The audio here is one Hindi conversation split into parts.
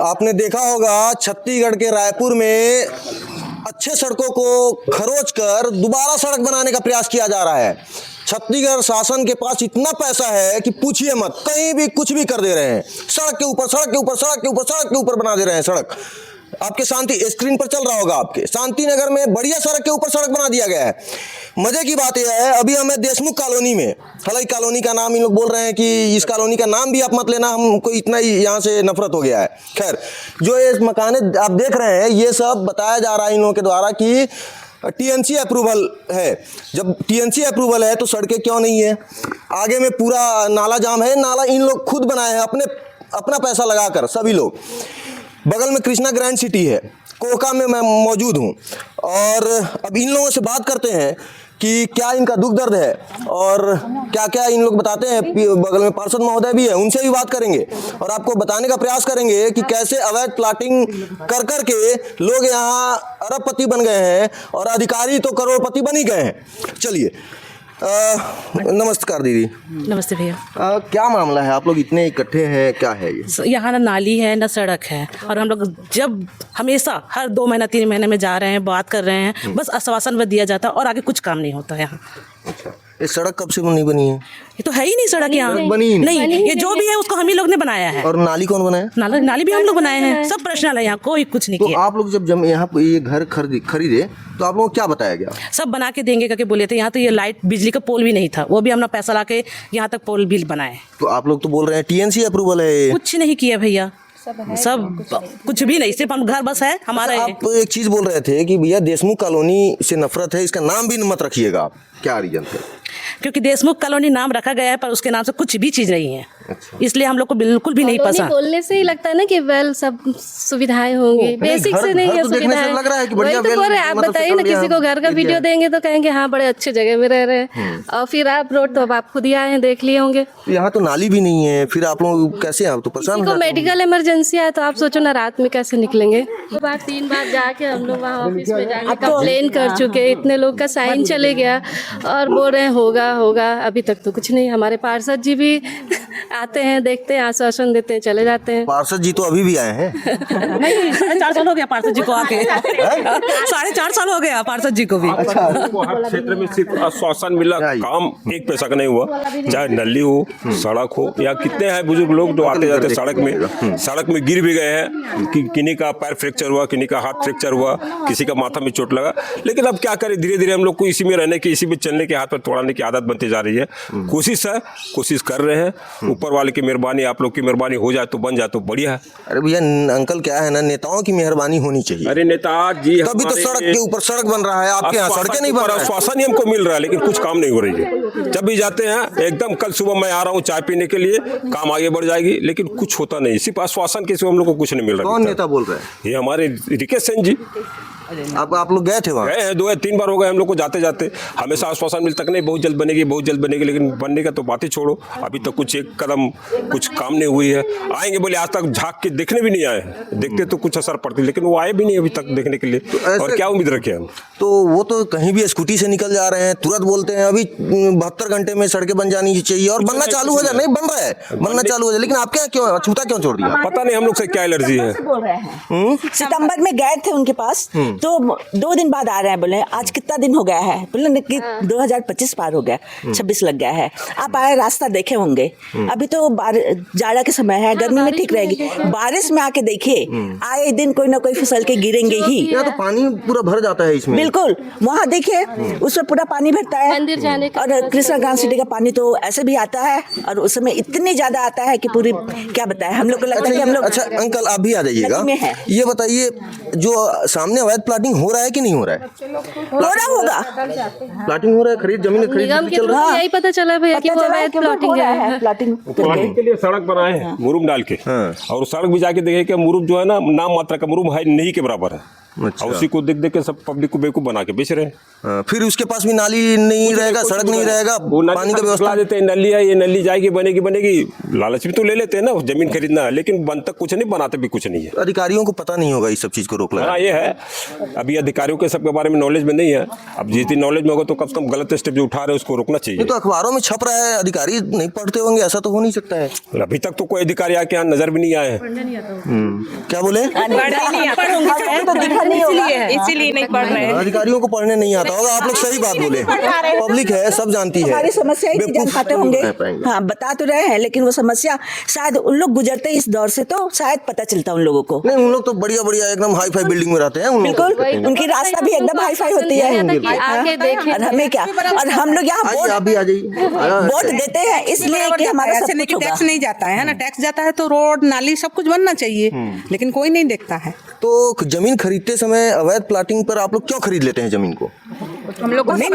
आपने देखा होगा छत्तीसगढ़ के रायपुर में अच्छे सड़कों को खरोच कर दोबारा सड़क बनाने का प्रयास किया जा रहा है। छत्तीसगढ़ शासन के पास इतना पैसा है कि पूछिए मत, कहीं भी कुछ भी कर दे रहे हैं। सड़क के ऊपर सड़क के ऊपर सड़क के ऊपर सड़क के ऊपर बना दे रहे हैं सड़क। आपके शांति स्क्रीन पर चल रहा होगा, आपके शांति नगर में बढ़िया सड़क के ऊपर सड़क बना दिया गया है। मजे की बात यह है, अभी हमें देशमुख कॉलोनी में, हालांकि कॉलोनी का नाम इन लोग बोल रहे हैं कि इस कॉलोनी का नाम भी आप मत लेना, हमको इतना ही यहाँ से नफरत हो गया है। खैर, जो ये मकान आप देख रहे हैं, ये सब बताया जा रहा है इन लोगों के द्वारा कि टीएनसी अप्रूवल है। जब टीएनसी अप्रूवल है तो सड़कें क्यों नहीं है? आगे में पूरा नाला जाम है। नाला इन लोग खुद बनाए हैं अपना पैसा लगाकर, सभी लोग। बगल में कृष्णा ग्रैंड सिटी है, कोका में मैं मौजूद हूँ। और अब इन लोगों से बात करते हैं कि क्या इनका दुख दर्द है और क्या क्या इन लोग बताते हैं। बगल में पार्षद महोदय भी है, उनसे भी बात करेंगे और आपको बताने का प्रयास करेंगे कि कैसे अवैध प्लाटिंग कर कर के लोग यहाँ अरबपति बन गए हैं और अधिकारी तो करोड़पति बन ही गए हैं। चलिए, नमस्कार दीदी। नमस्ते भैया। क्या मामला है, आप लोग इतने इकट्ठे हैं, क्या है ये? यहाँ ना नाली है ना सड़क है, और हम लोग जब हमेशा हर 2 महीना 3 महीने में जा रहे हैं, बात कर रहे हैं, बस आश्वासन में दिया जाता है और आगे कुछ काम नहीं होता है यहाँ। अच्छा, ये सड़क कब से नहीं बनी है? ये तो है ही नहीं सड़क यहाँ, बनी नहीं। ये जो भी है उसको हम ही लोग ने बनाया है। और नाली कौन बनाया? नाली भी हम लोग बनाए हैं, सब पर्सनल है यहाँ, कोई कुछ नहीं किया। तो आप लोग जब यहाँ ये घर खरीदे तो आप लोगों को क्या बताया गया? सब बना के देंगे करके बोले थे। यहाँ तो ये लाइट बिजली का पोल भी नहीं था, वो भी हमने पैसा ला के यहाँ तक पोल भी बनाए। तो आप लोग तो बोल रहे हैं टीएनसी अप्रूवल है, कुछ नहीं किया भैया, सब कुछ भी नहीं, सिर्फ हम घर बस है हमारा। आप एक चीज बोल रहे थे कि भैया देशमुख कॉलोनी से नफरत है, इसका नाम भी मत रखिएगा आप, क्या रीजन थे? क्योंकि देशमुख कॉलोनी नाम रखा गया है पर उसके नाम से कुछ भी चीज नहीं है। अच्छा। इसलिए हम लोग को बिल्कुल भी नहीं पसंद। बोलने से ही लगता है ना कि वेल सब सुविधाएं होंगी, बेसिक से नहीं है सुविधाएं। लग रहा है कि वही तो बोल रहे हैं। आप बताइए ना, किसी को घर का वीडियो देंगे तो कहेंगे हाँ बड़े अच्छे जगह में रह रहे हैं, और फिर आप रोड तो आप खुद ही आए हैं, देख लिए होंगे। यहाँ तो नाली भी नहीं है, फिर आप लोग कैसे? आप तो परेशान को मेडिकल इमरजेंसी है तो आप सोचो ना रात में कैसे निकलेंगे। 3 बार जाके हम लोग वहाँ ऑफिस में जाके कंप्लेन कर चुके, इतने लोग का साइन चले गया और बोल रहे हैं होगा होगा, अभी तक तो कुछ नहीं। हमारे पार्षद जी भी आते हैं, देखते हैं, आश्वासन देते हैं, चले जाते हैं। पार्षद जी तो अभी भी आए हैं। नहीं, 4.5 साल हो गया पार्षद जी को आके। 4.5 साल हो गया पार्षद जी को भी। अच्छा, हर क्षेत्र में सिर्फ आश्वासन मिला, काम 1 पैसा का नहीं हुआ। चाहे नली हो, सड़क हो, या कितने हैं बुजुर्ग लोग जो आते जाते सड़क में गिर भी गए हैं कि किन्हीं का पैर फ्रैक्चर हुआ, किन्हीं का हाथ फ्रैक्चर हुआ, किसी का माथा में चोट लगा। लेकिन अब क्या करें, धीरे धीरे हम लोग को इसी में रहने की, इसी में चलने के, हाथ पर तोड़ाने की आदत बनती जा रही है। कोशिश कर रहे हैं, ऊपर वाले की मेहरबानी, आप लोग की मेहरबानी हो जाए तो बन जाए तो बढ़िया है। अरे भैया अंकल, क्या है ना, नेताओं की मेहरबानी होनी चाहिए। अरे नेताजी, तभी तो सड़क के ऊपर सड़क बन रहा है, आपके यहाँ सड़कें नहीं बन रहा है। आश्वासन ही हमको मिल रहा है लेकिन कुछ काम नहीं हो रही है। जब भी जाते हैं एकदम, कल सुबह मैं आ रहा हूँ चाय पीने के लिए, काम आगे बढ़ जाएगी, लेकिन कुछ होता नहीं। सिर्फ आश्वासन के सिवा हम लोग को कुछ नहीं मिल रहा। कौन नेता बोल रहे हैं? ये हमारे रिकेश सेन जी। आप लोग गए थे वहाँ? गए हैं, 2 या 3 बार हो गए हम लोग को जाते जाते। हमेशा आश्वासन मिलता नहीं बहुत जल्द बनेगी, बहुत जल्द बनेगी, लेकिन बनने का तो बात ही छोड़ो। अभी तक कुछ एक कदम कुछ काम नहीं हुई है। आएंगे बोले, आज तक झांक के देखने भी नहीं आए। देखते तो कुछ असर पड़ती, लेकिन वो आए भी नहीं अभी तक देखने के लिए। और क्या उम्मीद रखे हम? तो वो तो कहीं भी स्कूटी से निकल जा रहे हैं, तुरंत बोलते हैं अभी 72 घंटे में सड़कें बन जानी चाहिए और बनना चालू हो जाए। नहीं बन रहा है, बनना चालू हो जाए, लेकिन आपके यहाँ क्यों छूता क्यों छोड़ दिया? पता नहीं हम लोग से क्या एलर्जी है। सितंबर में गए थे उनके पास, तो 2 दिन बाद आ रहे हैं, बोले आज कितना दिन हो गया है, बोले कि 2025 पार हो गया, 26 लग गया है। आप आए, रास्ता देखे होंगे, अभी तो जाड़ा के समय है, गर्मी में ठीक रहेगी, बारिश में आके देखिए, आए दिन कोई ना कोई फिसल के गिरेंगे ही। यहाँ तो पानी पूरा भर जाता है इसमें। बिल्कुल, वहाँ देखिए उसमें पूरा पानी भरता है। मंदिर जाने का और कृष्णा ग्रांड सिटी का पानी तो ऐसे भी आता है, और उस समय इतनी ज्यादा आता है कि पूरी क्या बताएं, हम लोग को लगता है कि हम लोग। अच्छा अंकल, आप भी आ जाइएगा। ये बताइए, जो सामने अवैध प्लाटिंग हो रहा है कि नहीं हो रहा है? हो रहा होगा, प्लाटिंग हो रहा है, खरीद निगम के थ्रू यही पता चला भैया कि वो अवैध प्लॉटिंग है। प्लॉटिंग के लिए सड़क बनाए हैं मुरुम डाल के, और सड़क भी जाके देखे कि मुरुम जो है ना, नाम मात्रा का मुरुम है, नहीं के बराबर है। अच्छा। और उसी को देख देख के सब पब्लिक को बेवकूफ बना के बेच रहे हैं। फिर उसके पास भी नाली नहीं रहेगा, सड़क नहीं रहेगा, वो नाली पानी का खिला व्यवस्था देते हैं, नली है, ये नली जाएगी, बनेगी, लालच भी तो ले लेते हैं ना जमीन खरीदना, लेकिन बनता कुछ नहीं, बनाते भी कुछ नहीं है। अधिकारियों को पता नहीं होगा इस सब चीज को रोक लगा। हाँ, ये है, अभी अधिकारियों के सबके बारे में नॉलेज में नहीं है। अब जितनी नॉलेज में होगा तो कम से कम गलत स्टेप जो उठा रहे हैं उसको रोकना चाहिए। ये तो अखबारों में छप रहा है, अधिकारी नहीं पढ़ते होंगे, ऐसा तो हो नहीं सकता है। अभी तक तो कोई अधिकारी आके यहाँ नजर भी नहीं आए हैं। क्या बोले? इसीलिए नहीं पढ़ रहे हैं। अधिकारियों को पढ़ने नहीं आता होगा, आप लोग सही बात बोले, पब्लिक है सब जानती है। हमारी समस्या ही नहीं जान पाते होंगे। हाँ, बता तो रहे हैं, लेकिन वो समस्या शायद उन लोग गुजरते इस दौर से तो शायद पता चलता उन लोगों को। नहीं, उन लोग तो बढ़िया बढ़िया एकदम हाई फाई बिल्डिंग में रहते हैं उन लोग। बिल्कुल, उनकी रास्ता भी एकदम हाई फाई होती है। आके देखें। और हमें क्या, और हम लोग यहाँ आइए, आप भी आ जाइए। वोट देते हैं इसलिए कि हमारा सब कुछ होगा। टैक्स नहीं जाता है ना, टैक्स जाता है तो रोड नाली सब कुछ बनना चाहिए, लेकिन कोई नहीं देखता है। तो जमीन खरीदते समय अवैध प्लाटिंग पर आप लोग क्यों खरीद लेते हैं जमीन को? हम लोग को नहीं,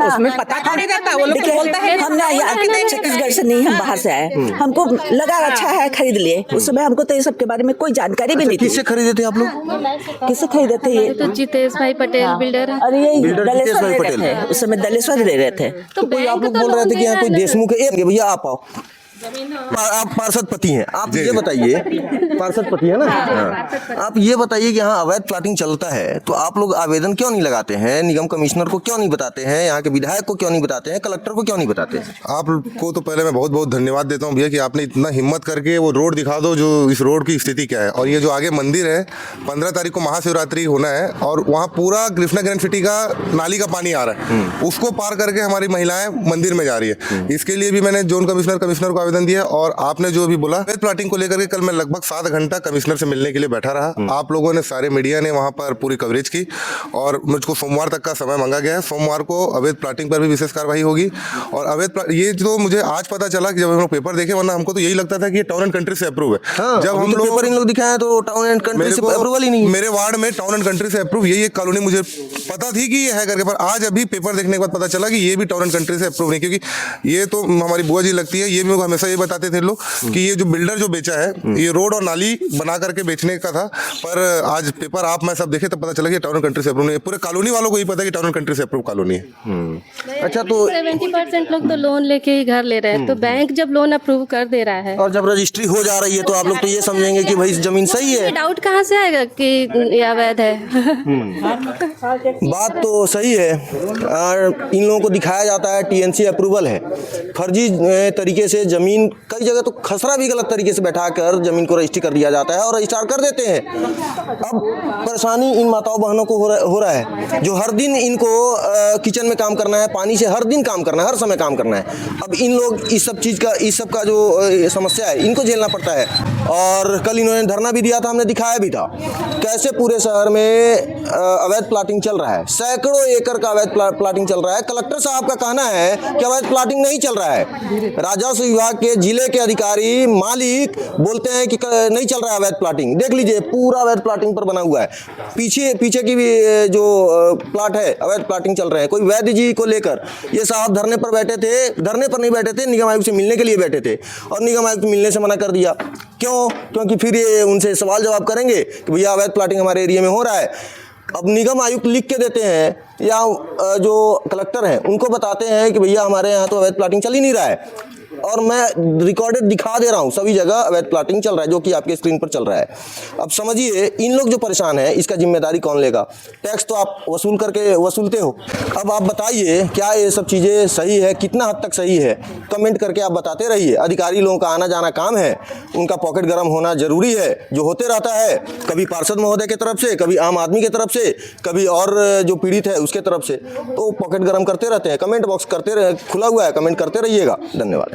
उसमें पता थोड़ी रहता, वो लोग देखिए, बोलता है हम ना यहाँ छत्तीसगढ़ से नहीं, हम बाहर से आए, हमको लगा अच्छा है खरीद लिए। उस समय हमको तो ये सब के बारे में कोई जानकारी भी नहीं थी। किससे खरीदे थे आप लोग? किससे खरीदे थे ये? तो जितेश भाई पटेल बिल्डर है। और ये बिल्डर जितेश दलेश्वर भाई दे पटेल। रहे थे, उस समय दलेश्वर दे रहे थे। तो कोई आप लोग बोल रहे थे कि यहाँ कोई देशमुख है, एक भैया आप आओ, आप पार्षद पति हैं, आप ये बताइए, पार्षद पति है ना? हाँ। आप ये बताइए कि यहाँ अवैध प्लाटिंग चलता है तो आप लोग आवेदन क्यों नहीं लगाते हैं? निगम कमिश्नर को क्यों नहीं बताते हैं? यहाँ के विधायक को क्यों नहीं बताते हैं? कलेक्टर को क्यों नहीं बताते? आपको तो पहले मैं बहुत बहुत धन्यवाद देता हूँ भैया कि आपने इतना हिम्मत करके वो रोड दिखा दो, जो इस रोड की स्थिति क्या है। और ये जो आगे मंदिर है, 15 तारीख को महाशिवरात्रि होना है और वहाँ पूरा कृष्णा ग्रैंड सिटी का नाली का पानी आ रहा है, उसको पार करके हमारी महिलाएं मंदिर में जा रही है। इसके लिए भी मैंने जोन कमिश्नर को आवेदन दिया। और आपने जो भी बोला अवैध प्लाटिंग को लेकर के, कल मैं लगभग 7 घंटा कमिश्नर से मिलने के लिए बैठा रहा। आप लोगों ने, सारे मीडिया ने वहाँ पर पूरी कवरेज की और मुझको सोमवार तक का समय मांगा गया है। सोमवार को अवैध प्लाटिंग पर भी विशेष कार्रवाई होगी। और अवैध ये जो मुझे आज पता चला कि जब हम लोग पेपर देखे, वरना हमको तो यही लगता था कि ये टाउन एंड कंट्री से अप्रूव है। जब हम लोग पेपर इन लोग दिखाए तो टाउन एंड कंट्री से अप्रूवल ही नहीं। मेरे वार्ड में टाउन एंड कंट्री से अप्रूव, यही एक कॉलोनी मुझे पता थी कि ये है करके, पर आज अभी पेपर देखने के बाद पता चला कि ये भी टाउन एंड कंट्री से अप्रूव नहीं। क्योंकि ये तो हमारी बुआ जी लगती है, ये भी हमेशा ये बताते थे लोग कि ये जो बिल्डर जो बेचा है, ये रोड और नाली बना करके बेचने का था। पर आज पेपर आप मैं सब देखे तब पता चला कि टाउन एंड कंट्री से अप्रूव नहीं है। पूरे कॉलोनी वालों को ही पता है कि टाउन एंड कंट्री से अप्रूव कॉलोनी है। अच्छा, तो 70% लोग तो लोन लेके ही घर ले रहे हैं, तो बैंक जब लोन अप्रूव कर दे रहा है, और जब रजिस्ट्री हो जा रही है तो आप लोग तो ये समझेंगे कि भाई जमीन सही है। डाउट कहाँ से आएगा कि ये अवैध है? बात तो सही है। और इन लोगों को दिखाया जाता है टीएनसी अप्रूवल है, फर्जी तरीके से जमीन, कई जगह तो खसरा भी गलत तरीके से बैठाकर जमीन को रजिस्ट्री कर दिया जाता है और रजिस्ट्रार कर देते हैं। अब परेशानी इन माताओं बहनों को हो रहा है जो हर दिन इनको किचन में काम करना है, पानी से हर दिन काम करना है, हर समय काम करना है। अब इन लोग इस सब का जो समस्या है इनको झेलना पड़ता है। और कल इन्होंने धरना भी दिया था, हमने दिखाया भी था कैसे पूरे शहर में अवैध प्लाटिंग चल रहा है। सैकड़ों एकड़ का अवैध प्लाटिंग चल रहा है। कलेक्टर साहब का कहना है कि अवैध प्लाटिंग नहीं चल रहा है। राजस्व विभाग के जिले के अधिकारी मालिक बोलते हैं कि नहीं चल रहा है अवैध प्लाटिंग। देख लीजिए, पूरा अवैध प्लाटिंग पर बना हुआ है। पीछे की भी जो प्लाट है अवैध प्लाटिंग चल रहे हैं। कोई वैद्य जी को लेकर ये साहब धरने पर बैठे थे, धरने पर नहीं बैठे थे, निगम आयुक्त से मिलने के लिए बैठे थे और निगम आयुक्त मिलने से मना कर दिया। क्यों? क्योंकि फिर ये उनसे सवाल जवाब करेंगे कि भैया अवैध प्लाटिंग हमारे एरिया में हो रहा है। अब निगम आयुक्त लिख के देते हैं या जो कलेक्टर हैं उनको बताते हैं कि भैया हमारे यहाँ तो अवैध प्लाटिंग चल ही नहीं रहा है। और मैं रिकॉर्डेड दिखा दे रहा हूँ, सभी जगह अवैध प्लाटिंग चल रहा है जो कि आपके स्क्रीन पर चल रहा है। अब समझिए इन लोग जो परेशान है इसका जिम्मेदारी कौन लेगा? टैक्स तो आप वसूलते हो। अब आप बताइए क्या ये सब चीज़ें सही है, कितना हद तक सही है? कमेंट करके आप बताते रहिए। अधिकारी लोगों का आना जाना काम है, उनका पॉकेट गर्म होना जरूरी है, जो होते रहता है कभी पार्षद महोदय की तरफ से, कभी आम आदमी की तरफ से, कभी और जो पीड़ित है उसके तरफ से। तो पॉकेट गर्म करते रहते हैं। कमेंट बॉक्स खुला हुआ है, कमेंट करते रहिएगा। धन्यवाद।